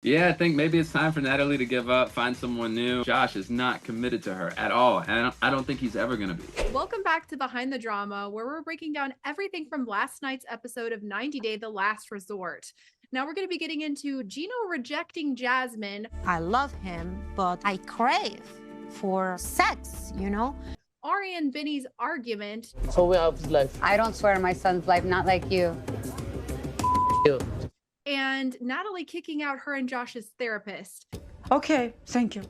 Yeah, I think maybe it's time for Natalie to give up, find someone new. Josh is not committed to her at all, and I don't think he's ever gonna be. Welcome back to Behind the Drama, where we're breaking down everything from last night's episode of 90 Day The Last Resort. Now we're going to be getting into Gino rejecting Jasmine, I love him, but I crave for sex, you know? Ari and Benny's argument, So we have life. I don't swear on my son's life, not like you. You. and Natalie kicking out her and Josh's therapist. Okay, thank you.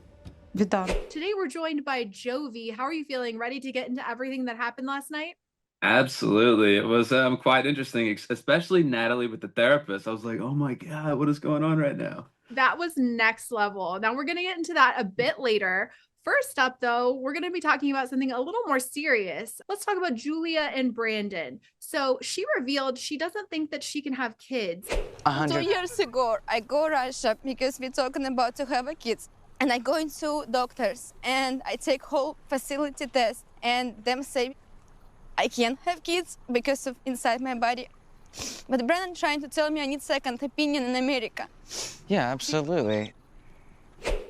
We're done. Today we're joined by Jovi. How are you feeling? Ready to get into everything that happened last night? Absolutely. It was quite interesting, especially Natalie with the therapist. I was like, oh my God, what is going on right now? That was next level. Now we're going to get into that a bit later. First up, though, we're going to be talking about something a little more serious. Let's talk about Julia and Brandon. So she revealed she doesn't think that she can have kids. 2 years ago, I go Russia because we're talking about to have a kids. And I go into doctors and I take whole facility test and them say I can't have kids because of inside my body. But Brandon trying to tell me I need second opinion in America. Yeah, absolutely.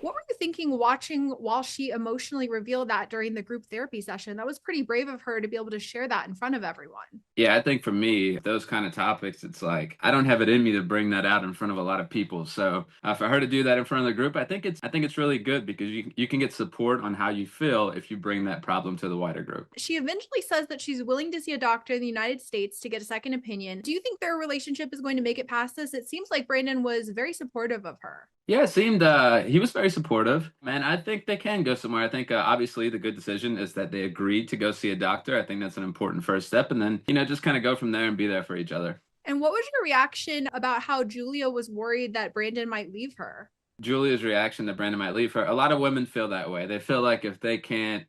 What were you thinking watching while she emotionally revealed that during the group therapy session? That was pretty brave of her to be able to share that in front of everyone. Yeah, I think for me, those kind of topics, it's like I don't have it in me to bring that out in front of a lot of people. So for her to do that in front of the group, I think it's really good because you can get support on how you feel if you bring that problem to the wider group. She eventually says that she's willing to see a doctor in the United States to get a second opinion. Do you think their relationship is going to make it past this? It seems like Brandon was very supportive of her. Yeah, it seemed he was very supportive, and I think they can go somewhere. I think obviously the good decision is that they agreed to go see a doctor. I think that's an important first step, and then just kind of go from there and be there for each other. And what was your reaction about how Julia was worried that Brandon might leave her? Julia's reaction that Brandon might leave her. A lot of women feel that way. They feel like if they can't,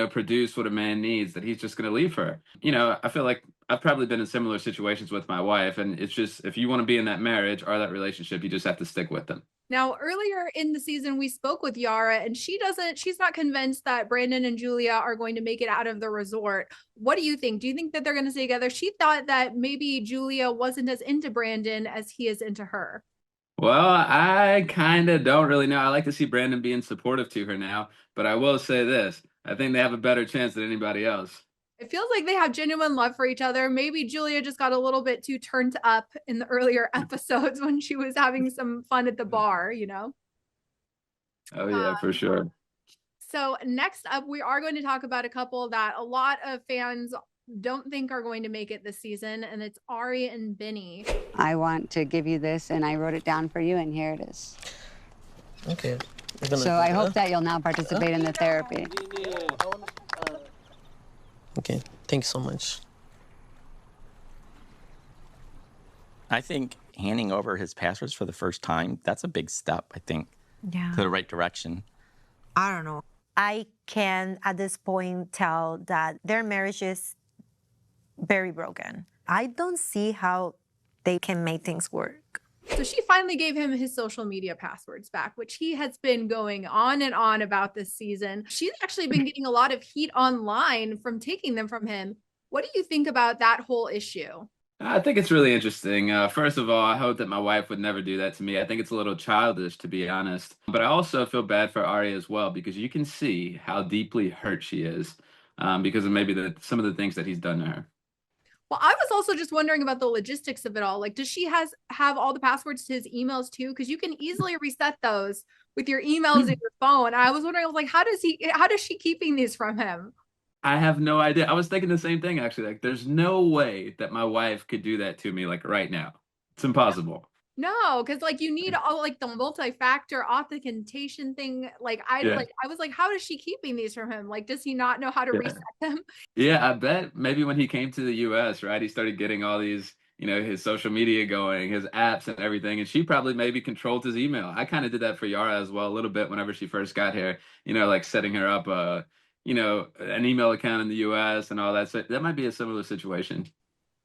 produce what a man needs, that he's just going to leave her. I feel like I've probably been in similar situations with my wife, and it's just if you want to be in that marriage or that relationship, you just have to stick with them. Now, earlier in the season, we spoke with Yara, and she's not convinced that Brandon and Julia are going to make it out of the resort. What do you think? Do you think that they're going to stay together? She thought that maybe Julia wasn't as into Brandon as he is into her. Well, I kind of don't really know. I like to see Brandon being supportive to her now, but I will say this. I think they have a better chance than anybody else. It feels like they have genuine love for each other. Maybe Julia just got a little bit too turned up in the earlier episodes when she was having some fun at the bar, Oh, yeah, for sure. So next up, we are going to talk about a couple that a lot of fans don't think are going to make it this season, and it's Ari and Benny. I want to give you this, and I wrote it down for you, and here it is. Okay. So I hope that you'll now participate in the therapy. Okay. Thanks so much. I think handing over his passwords for the first time, that's a big step, I think, Yeah. to the right direction. I don't know. I can, at this point, tell that their marriage is very broken. I don't see how they can make things work. So she finally gave him his social media passwords back, which he has been going on and on about this season. She's actually been getting a lot of heat online from taking them from him. What do you think about that whole issue? I think it's really interesting. First of all, I hope that my wife would never do that to me. I think it's a little childish, to be honest. But I also feel bad for Arya as well, because you can see how deeply hurt she is because of maybe some of the things that he's done to her. Well, I was also just wondering about the logistics of it all. Like, does she have all the passwords to his emails too? Because you can easily reset those with your emails in your phone. I was wondering, I was like, how does she keeping these from him? I have no idea. I was thinking the same thing, actually. Like, there's no way that my wife could do that to me, like, right now. It's impossible. No, because like you need all like the multi-factor authentication thing. Yeah. I was like, how is she keeping these from him? Like, does he not know how to Yeah. reset them? Yeah, I bet maybe when he came to the US, right, he started getting all these, his social media going, his apps and everything, and she probably maybe controlled his email. I kind of did that for Yara as well a little bit whenever she first got here, like setting her up an email account in the US and all that. So that might be a similar situation.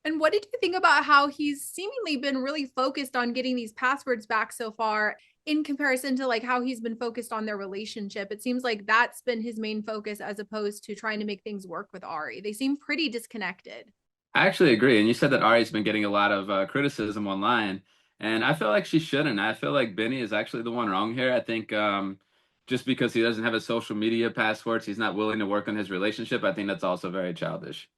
And what did you think about how he's seemingly been really focused on getting these passwords back so far in comparison to like how he's been focused on their relationship? It seems like that's been his main focus as opposed to trying to make things work with Ari. They seem pretty disconnected. I actually agree. And you said that Ari's been getting a lot of criticism online. And I feel like she shouldn't. I feel like Benny is actually the one wrong here. I think just because he doesn't have his social media passports, he's not willing to work on his relationship. I think that's also very childish.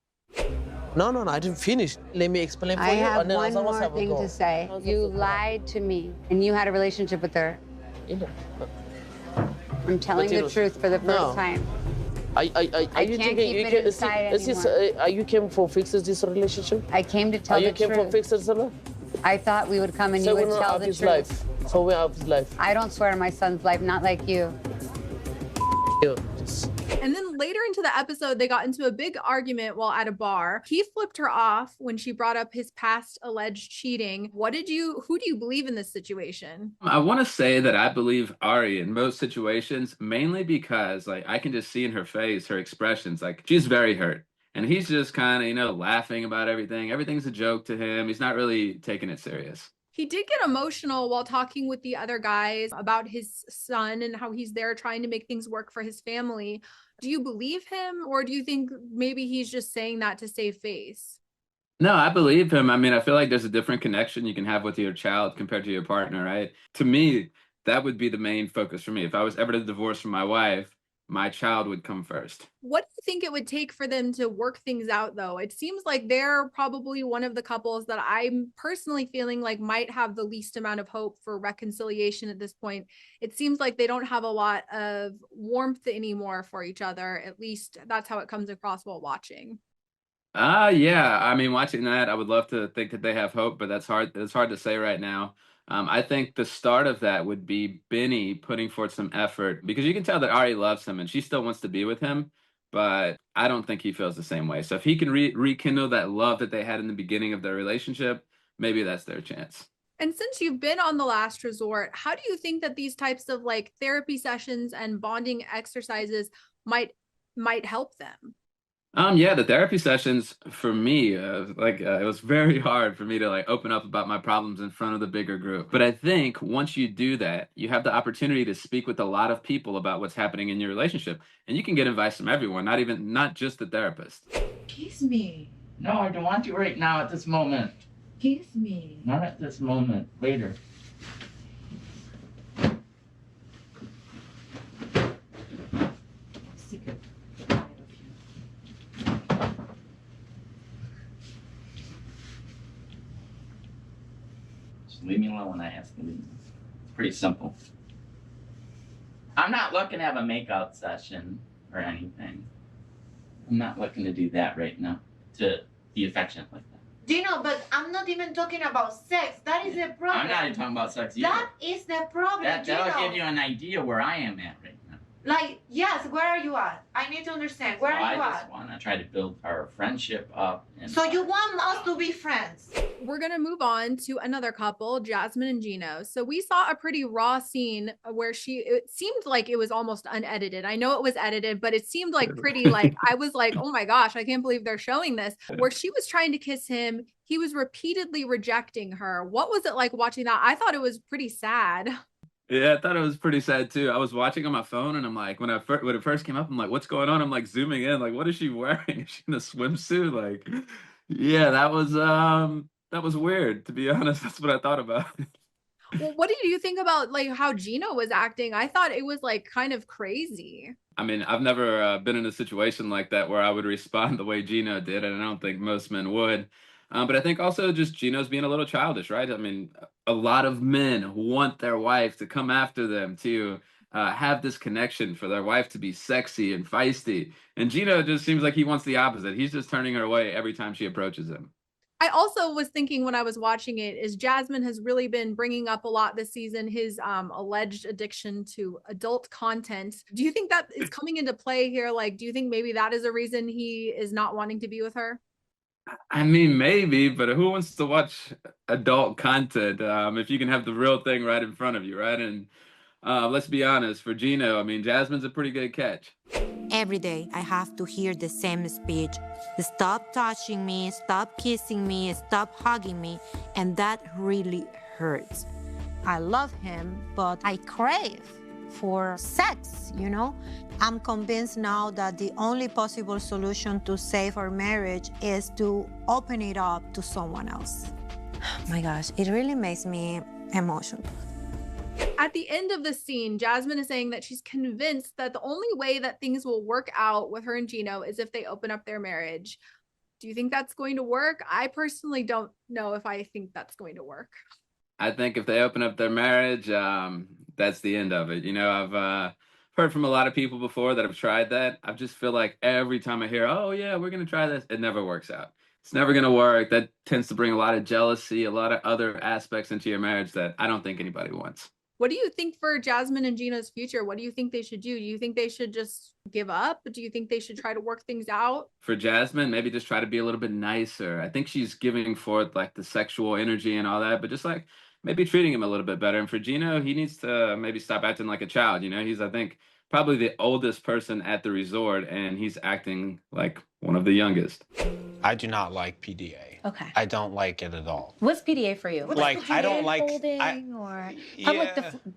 No, no, no, I didn't finish. Let me explain for I you. have and then one someone more have a thing go. to say. You lied to me, and you had a relationship with her. Yeah. I'm telling the But truth for the first no. time. Are you can't thinking keep you it can inside is this, anymore. are you came for fixes this relationship? I came to tell Are the you came for truth. fixes the I thought we would come and so you we're would not tell of the his truth. life. So we're of his life. I don't swear on my son's life, not like you. You. And then later into the episode, they got into a big argument while at a bar. He flipped her off when she brought up his past alleged cheating. Who do you believe in this situation? I want to say that I believe Ari in most situations, mainly because like I can just see in her face, her expressions, like she's very hurt. And he's just kind of, laughing about everything. Everything's a joke to him. He's not really taking it serious. He did get emotional while talking with the other guys about his son and how he's there trying to make things work for his family. Do you believe him, or do you think maybe he's just saying that to save face? No, I believe him. I mean, I feel like there's a different connection you can have with your child compared to your partner, right? To me, that would be the main focus for me. If I was ever to divorce from my wife, my child would come first. What do you think it would take for them to work things out, though? It seems like they're probably one of the couples that I'm personally feeling like might have the least amount of hope for reconciliation at this point. It seems like they don't have a lot of warmth anymore for each other. At least that's how it comes across while watching. Yeah. I mean, watching that, I would love to think that they have hope, but that's hard. It's hard to say right now. I think the start of that would be Benny putting forth some effort because you can tell that Ari loves him and she still wants to be with him, but I don't think he feels the same way. So if he can rekindle that love that they had in the beginning of their relationship, maybe that's their chance. And since you've been on The Last Resort, how do you think that these types of like therapy sessions and bonding exercises might help them? Yeah, the therapy sessions for me, it was very hard for me to like open up about my problems in front of the bigger group. But I think once you do that, you have the opportunity to speak with a lot of people about what's happening in your relationship, and you can get advice from everyone, not just the therapist. Kiss me. No, I don't want to right now at this moment. Kiss me. Not at this moment. Later. Sick of Just leave me alone when I ask you to leave. It's pretty simple. I'm not looking to have a makeout session or anything. I'm not looking to do that right now. To be affectionate like that. Gino, but I'm not even talking about sex. That is the problem. I'm not even talking about sex either. That is the problem, That'll Gino. give you an idea where I am at right now. Like, yes, where are you at? I need to understand. Where are you I just at? want to try to build our friendship up. And So you want us to be friends? We're going to move on to another couple, Jasmine and Gino. So we saw a pretty raw scene where it seemed like it was almost unedited. I know it was edited, but it seemed like pretty like, I was like, oh my gosh, I can't believe they're showing this. Where she was trying to kiss him, he was repeatedly rejecting her. What was it like watching that? I thought it was pretty sad. Yeah, I thought it was pretty sad too. I was watching on my phone and I'm like, when it first came up, I'm like, what's going on? I'm like zooming in, like, what is she wearing? Is she in a swimsuit? Like, yeah, that was weird, to be honest. That's what I thought about. Well, what did you think about like how Gino was acting? I thought it was like kind of crazy. I mean, I've never been in a situation like that where I would respond the way Gino did, and I don't think most men would. But I think also just Gino's being a little childish, right? I mean, a lot of men want their wife to come after them, to have this connection, for their wife to be sexy and feisty. And Gino just seems like he wants the opposite. He's just turning her away every time she approaches him. I also was thinking when I was watching it is Jasmine has really been bringing up a lot this season, his alleged addiction to adult content. Do you think that is coming into play here? Like, do you think maybe that is a reason he is not wanting to be with her? I mean, maybe, but who wants to watch adult content if you can have the real thing right in front of you, right? And let's be honest, for Gino, I mean, Jasmine's a pretty good catch. Every day I have to hear the same speech. Stop touching me, stop kissing me, stop hugging me. And that really hurts. I love him, but I crave for sex, you know? I'm convinced now that the only possible solution to save our marriage is to open it up to someone else. My gosh, it really makes me emotional. At the end of the scene, Jasmine is saying that she's convinced that the only way that things will work out with her and Gino is if they open up their marriage. Do you think that's going to work? I personally don't know if I think that's going to work. I think if they open up their marriage, that's the end of it. You know, I've heard from a lot of people before that have tried that. I just feel like every time I hear, oh, yeah, we're going to try this, it never works out. It's never going to work. That tends to bring a lot of jealousy, a lot of other aspects into your marriage that I don't think anybody wants. What do you think for Jasmine and Gino's future? What do you think they should do? Do you think they should just give up? Do you think they should try to work things out? For Jasmine, maybe just try to be a little bit nicer. I think she's giving forth like the sexual energy and all that, but just like maybe treating him a little bit better. And for Gino, he needs to maybe stop acting like a child. You know, he's, I think, probably the oldest person at the resort, and he's acting like one of the youngest. I do not like PDA. Okay. I don't like it at all. What's PDA for you? Like, I don't like or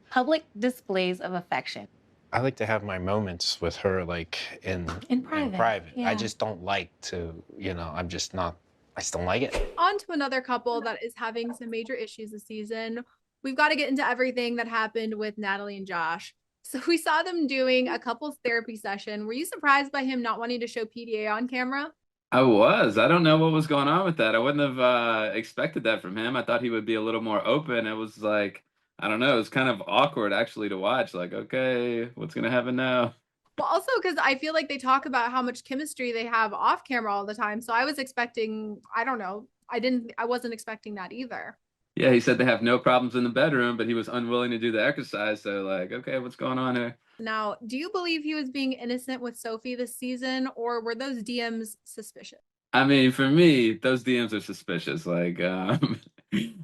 public displays of affection. I like to have my moments with her, like in private. Yeah. I just don't like to, you know, I just don't like it. On to another couple that is having some major issues this season. We've got to get into everything that happened with Natalie and Josh. So we saw them doing a couples therapy session. Were you surprised by him not wanting to show PDA on camera? I was. I don't know what was going on with that. I wouldn't have expected that from him. I thought he would be a little more open. It was like, I don't know, it was kind of awkward actually to watch. Like, okay, what's going to happen now? Well, also because I feel like they talk about how much chemistry they have off camera all the time. So I was expecting, I don't know, I wasn't expecting that either. Yeah, he said they have no problems in the bedroom, but he was unwilling to do the exercise. So like, okay, what's going on here? Now, do you believe he was being innocent with Sophie this season, or were those DMs suspicious? I mean, for me, those DMs are suspicious. Like, I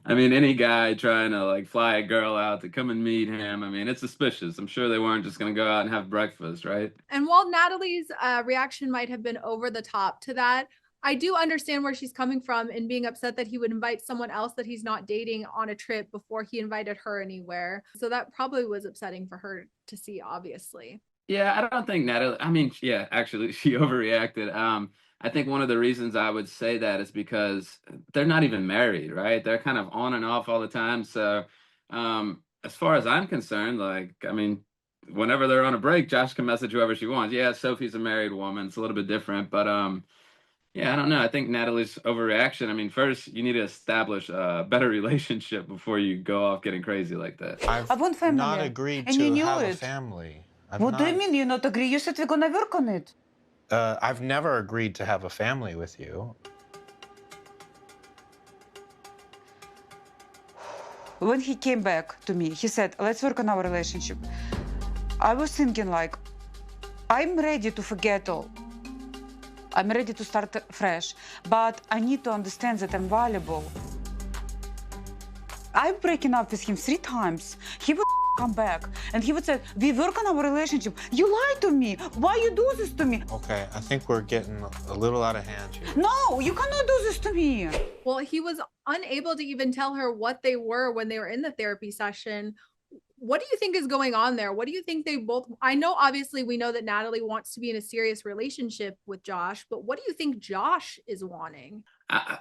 mean, any guy trying to like fly a girl out to come and meet him, I mean, it's suspicious. I'm sure they weren't just going to go out and have breakfast, right? And while Natalie's reaction might have been over the top to that, I do understand where she's coming from in being upset that he would invite someone else that he's not dating on a trip before he invited her anywhere. So that probably was upsetting for her to see, obviously. Yeah, I don't think Natalie, I mean, yeah, actually, she overreacted. I think one of the reasons I would say that is because they're not even married, right? They're kind of on and off all the time. So as far as I'm concerned, like, I mean, whenever they're on a break, Josh can message whoever she wants. Yeah, Sophie's a married woman. It's a little bit different, but yeah, I don't know. I think Natalie's overreaction. I mean, first, you need to establish a better relationship before you go off getting crazy like that. I've not agreed to have a family. What do you mean you not agree? You said we're gonna work on it. I've never agreed to have a family with you. When he came back to me, he said, let's work on our relationship. I was thinking like, I'm ready to forget all. I'm ready to start fresh, but I need to understand that I'm valuable. I'm breaking up with him 3 times. He would come back and he would say, we work on our relationship. You lied to me. Why you do this to me? Okay, I think we're getting a little out of hand here. No, you cannot do this to me. Well, he was unable to even tell her what they were when they were in the therapy session. What do you think is going on there? What do you think they both, I know obviously we know that Natalie wants to be in a serious relationship with Josh, but what do you think Josh is wanting?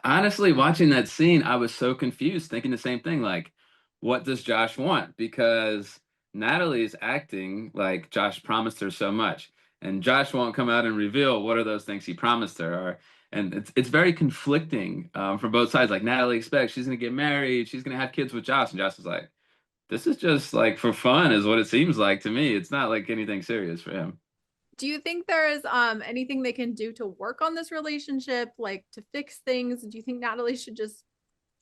Honestly, watching that scene, I was so confused, thinking the same thing. Like, what does Josh want? Because Natalie's acting like Josh promised her so much, and Josh won't come out and reveal what are those things he promised her. And it's very conflicting from both sides. Like, Natalie expects she's going to get married, she's going to have kids with Josh, and Josh is like, this is just like for fun is what it seems like to me. It's not like anything serious for him. Do you think there is anything they can do to work on this relationship, like to fix things? Do you think Natalie should just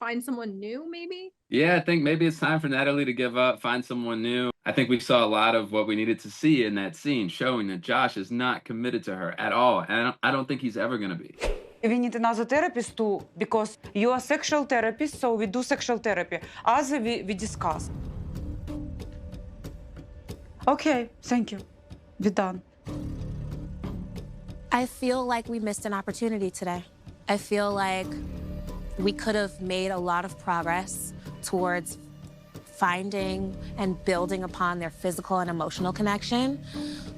find someone new, maybe? Yeah, I think maybe it's time for Natalie to give up, find someone new. I think we saw a lot of what we needed to see in that scene, showing that Josh is not committed to her at all. And I don't think he's ever going to be. We need another therapist too, because you are sexual therapist, so we do sexual therapy. As we discuss. Okay, thank you. We're done. I feel like we missed an opportunity today. I feel like we could have made a lot of progress towards finding and building upon their physical and emotional connection.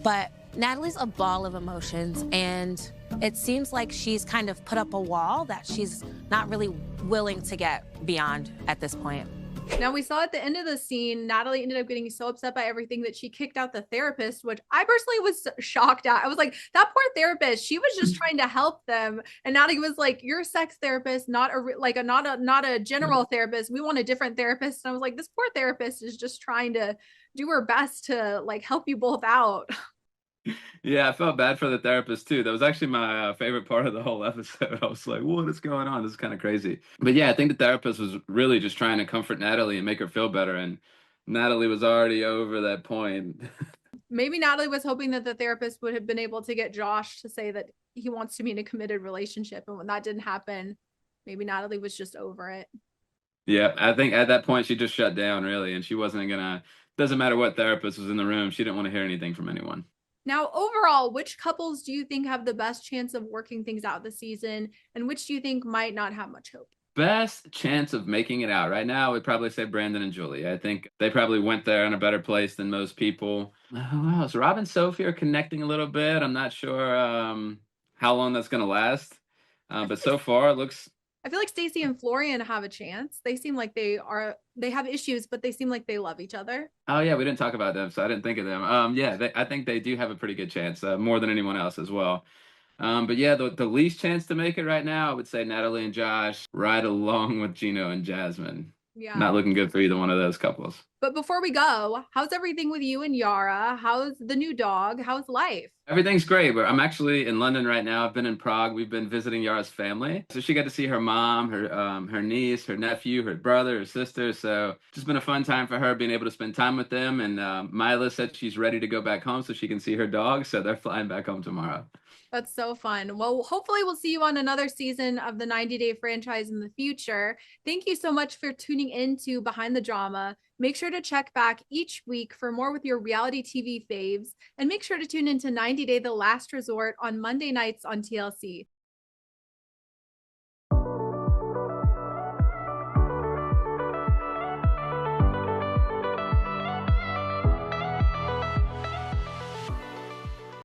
But Natalie's a ball of emotions, and It seems like she's kind of put up a wall that she's not really willing to get beyond at this point. Now we saw at the end of the scene, Natalie ended up getting so upset by everything that she kicked out the therapist, which I personally was shocked at. I was like, that poor therapist, she was just trying to help them. And Natalie was like, you're a sex therapist, not a general therapist. We want a different therapist. And I was like, this poor therapist is just trying to do her best to like help you both out. Yeah, I felt bad for the therapist too. That was actually my favorite part of the whole episode. I was like, what is going on? This is kind of crazy. But yeah, I think the therapist was really just trying to comfort Natalie and make her feel better. And Natalie was already over that point. Maybe Natalie was hoping that the therapist would have been able to get Josh to say that he wants to be in a committed relationship. And when that didn't happen, maybe Natalie was just over it. Yeah, I think at that point she just shut down really. And she wasn't gonna, doesn't matter what therapist was in the room. She didn't want to hear anything from anyone. Now, overall, which couples do you think have the best chance of working things out this season, and which do you think might not have much hope? Best chance of making it out right now, we'd probably say Brandon and Julie. I think they probably went there in a better place than most people. Who else? Rob and Sophie are connecting a little bit. I'm not sure how long that's going to last, but so far it looks. I feel like Stacey and Florian have a chance. They seem like they have issues, but they seem like they love each other. Oh yeah, we didn't talk about them, so I didn't think of them. Yeah, I think they do have a pretty good chance, more than anyone else as well. But yeah, the least chance to make it right now, I would say Natalie and Josh, right along with Gino and Jasmine. Yeah. Not looking good for either one of those couples. But before we go, how's everything with you and Yara? How's the new dog? How's life? Everything's great, but I'm actually in London right now. I've been in Prague. We've been visiting Yara's family. So she got to see her mom, her niece, her nephew, her brother, her sister. So just been a fun time for her being able to spend time with them. And Mila said she's ready to go back home so she can see her dog. So they're flying back home tomorrow. That's so fun. Well, hopefully we'll see you on another season of the 90-Day franchise in the future. Thank you so much for tuning in to Behind the Drama. Make sure to check back each week for more with your reality TV faves. And make sure to tune into 90 Day The Last Resort on Monday nights on TLC.